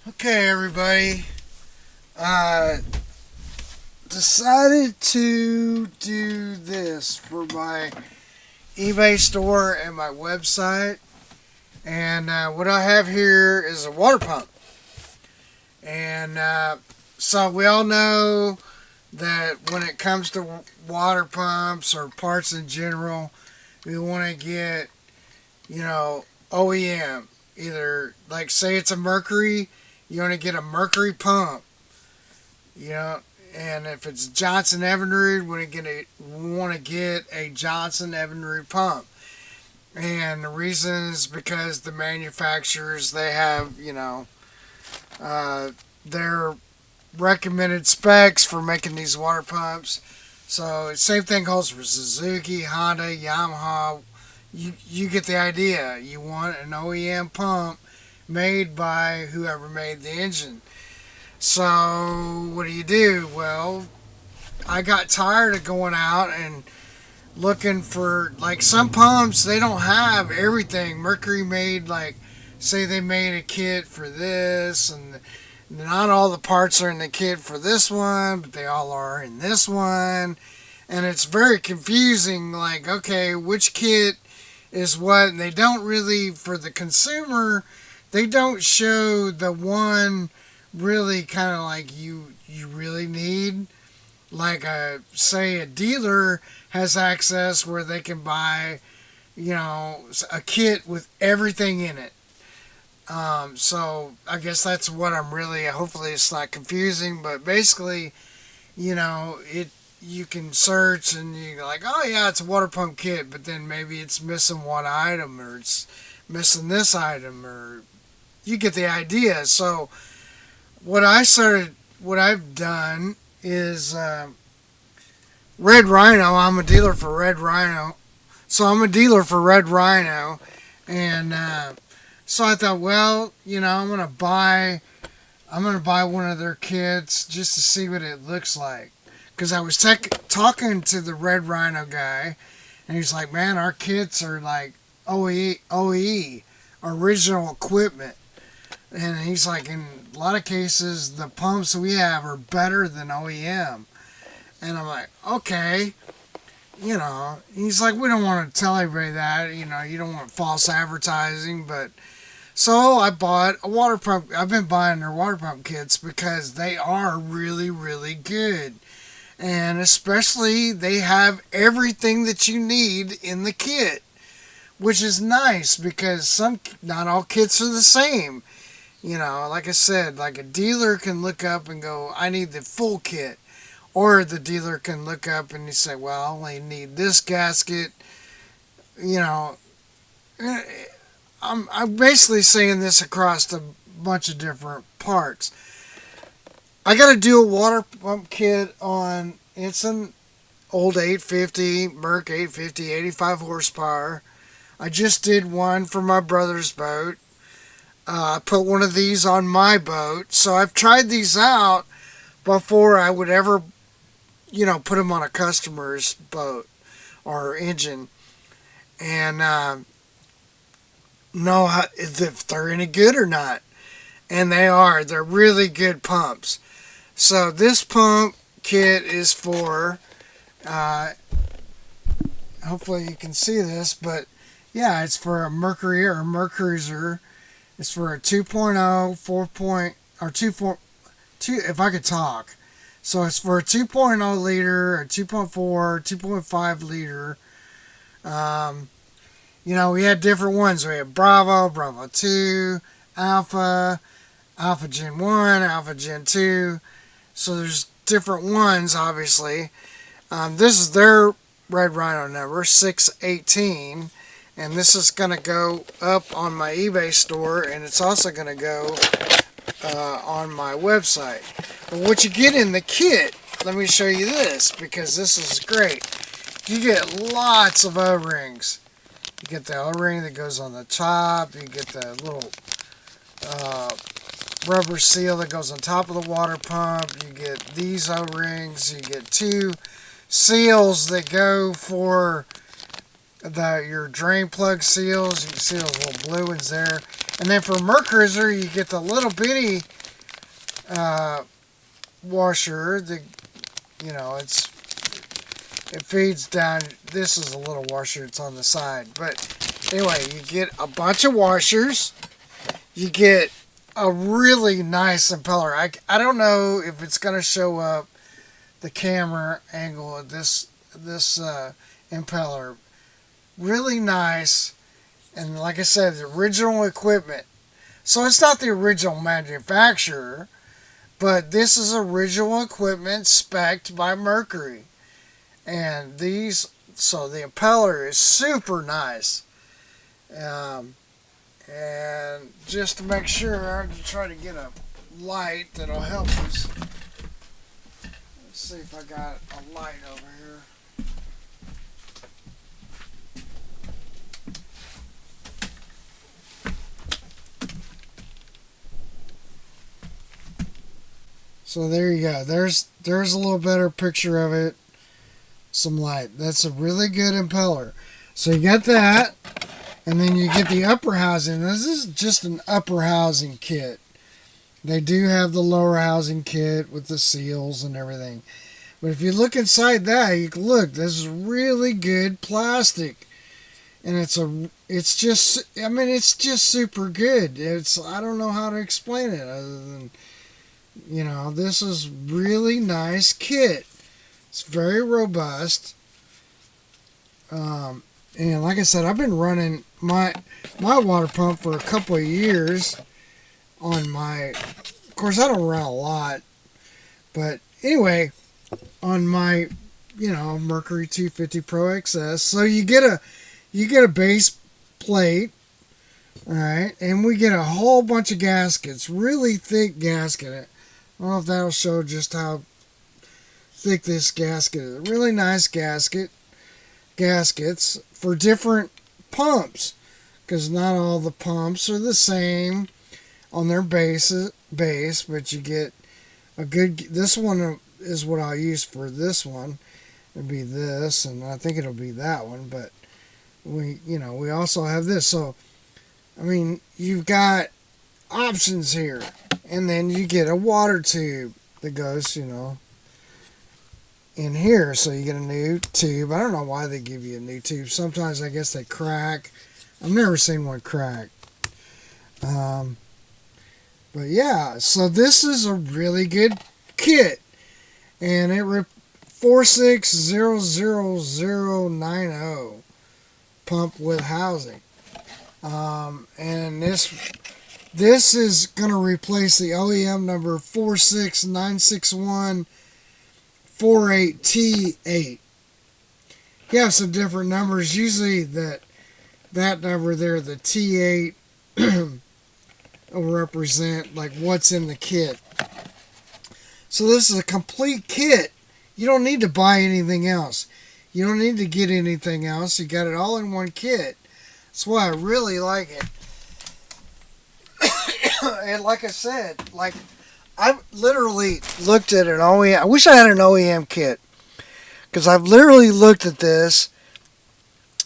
Okay, everybody. Uh, Decided to do this for my eBay store and my website. And what I have here is a water pump. And so we all know that when it comes to water pumps or parts in general, we want to get, OEM. Either, like, say it's a Mercury, you want to get a Mercury pump. You know, and if it's Johnson Evinrude, we want to get a Johnson Evinrude pump. And the reason is because the manufacturers, they have, uh, their recommended specs for making these water pumps. So same thing holds for Suzuki, Honda, Yamaha. You get the idea. You want an OEM pump made by whoever made the engine. So what do? Well, I got tired of going out and looking for, like, some pumps. They don't have everything. Mercury made, like, say they made a kit for this, and not all the parts are in the kit for this one, but they all are in this one. And it's very confusing, like, okay, which kit is what? And they don't really, for the consumer, they don't show the one really kind of like you really need. Like, say a dealer has access where they can buy, a kit with everything in it. So I guess that's what I'm really. Hopefully, it's not confusing, but basically, it. You can search and you're like, oh yeah, it's a water pump kit, but then maybe it's missing one item, or it's missing this item, or you get the idea. So what I've done is Red Rhino. I'm a dealer for Red Rhino, so I'm a dealer for Red Rhino, and so I thought, well, I'm gonna buy one of their kits just to see what it looks like, because I was talking to the Red Rhino guy, and he's like, man, our kits are like OE, original equipment. And he's like, in a lot of cases, the pumps we have are better than OEM. And I'm like, okay. He's like, we don't want to tell everybody that. You don't want false advertising. But so I bought a water pump. I've been buying their water pump kits because they are really, really good. And especially, they have everything that you need in the kit, which is nice because not all kits are the same. Like I said, like, a dealer can look up and go, I need the full kit. Or the dealer can look up and say, well, I only need this gasket. You know, I'm basically saying this across a bunch of different parts. I got to do a water pump kit on, it's an old 850, Merc 850, 85 horsepower. I just did one for my brother's boat. I put one of these on my boat. So I've tried these out before I would ever, put them on a customer's boat or engine. And know if they're any good or not. And they are. They're really good pumps. So this pump kit is for, hopefully you can see this, but yeah, it's for a Mercury or a Mercruiser. It's for a 2.0, 4 point, or 2, if I could talk. So it's for a 2.0 liter, a 2.4, 2.5 liter. We had different ones. We had Bravo, Bravo 2, Alpha, Alpha Gen 1, Alpha Gen 2. So there's different ones, obviously. This is their Red Rhino number, 618. And this is going to go up on my eBay store, and it's also going to go on my website. But what you get in the kit, let me show you this, because this is great. You get lots of O-rings. You get the O-ring that goes on the top. You get the little rubber seal that goes on top of the water pump. You get these O-rings. You get 2 seals that go for your drain plug seals. You can see those little blue ones there. And then for Mercury's, you get the little bitty washer. It feeds down. This is a little washer. It's on the side. But anyway, you get a bunch of washers. You get a really nice impeller. I don't know if it's going to show up the camera angle of this impeller. Really nice. And like I said, the original equipment. So it's not the original manufacturer, but this is original equipment spec'd by Mercury. And so the impeller is super nice. And just to make sure, I'm going to try to get a light that'll help us. Let's see if I got a light over here. So there you go. There's a little better picture of it. Some light. That's a really good impeller. So you got that, and then you get the upper housing. This is just an upper housing kit. They do have the lower housing kit with the seals and everything. But if you look inside that, you can look. This is really good plastic, and it's just super good. I don't know how to explain it other than, this is really nice kit. It's very robust. And like I said, I've been running my water pump for a couple of years on of course I don't run a lot, but anyway, on my, Mercury 250 Pro XS. So you get a base plate, all right, and we get a whole bunch of gaskets, really thick gasket. I don't know if that'll show just how thick this gasket is. A really nice gaskets for different pumps, because not all the pumps are the same on their base, but you get a good. This one is what I'll use for this one. It'll be this, and I think it'll be that one. But we also have this. So you've got options here, and then you get a water tube that goes, in here. So you get a new tube. I don't know why they give you a new tube. Sometimes I guess they crack. I've never seen one crack. But yeah, so this is a really good kit, and it 4600090 pump with housing. And this is going to replace the OEM number 4696148T8. You have some different numbers. Usually that number there, the T8, will represent like what's in the kit. So this is a complete kit. You don't need to buy anything else. You don't need to get anything else. You got it all in one kit. That's why I really like it. And like I said, I've literally looked at an OEM. I wish I had an OEM kit, because I've literally looked at this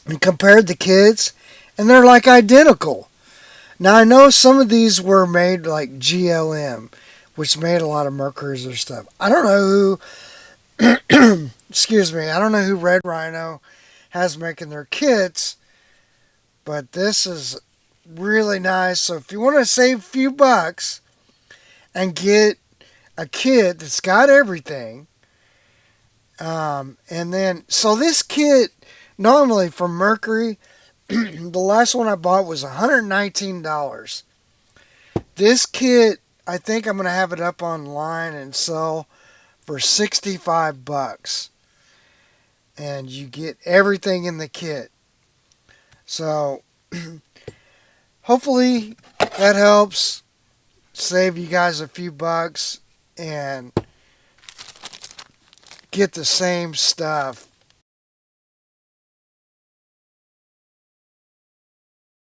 and compared the kits, and they're like identical. Now I know some of these were made like GLM, which made a lot of Mercury's or stuff. I don't know who, excuse me, I don't know who Red Rhino has making their kits, but this is really nice. So if you want to save a few bucks and get a kit that's got everything, and then, so this kit normally from Mercury, the last one I bought was $119. This kit, I think I'm going to have it up online and sell for $65. And you get everything in the kit. So, hopefully that helps save you guys a few bucks and get the same stuff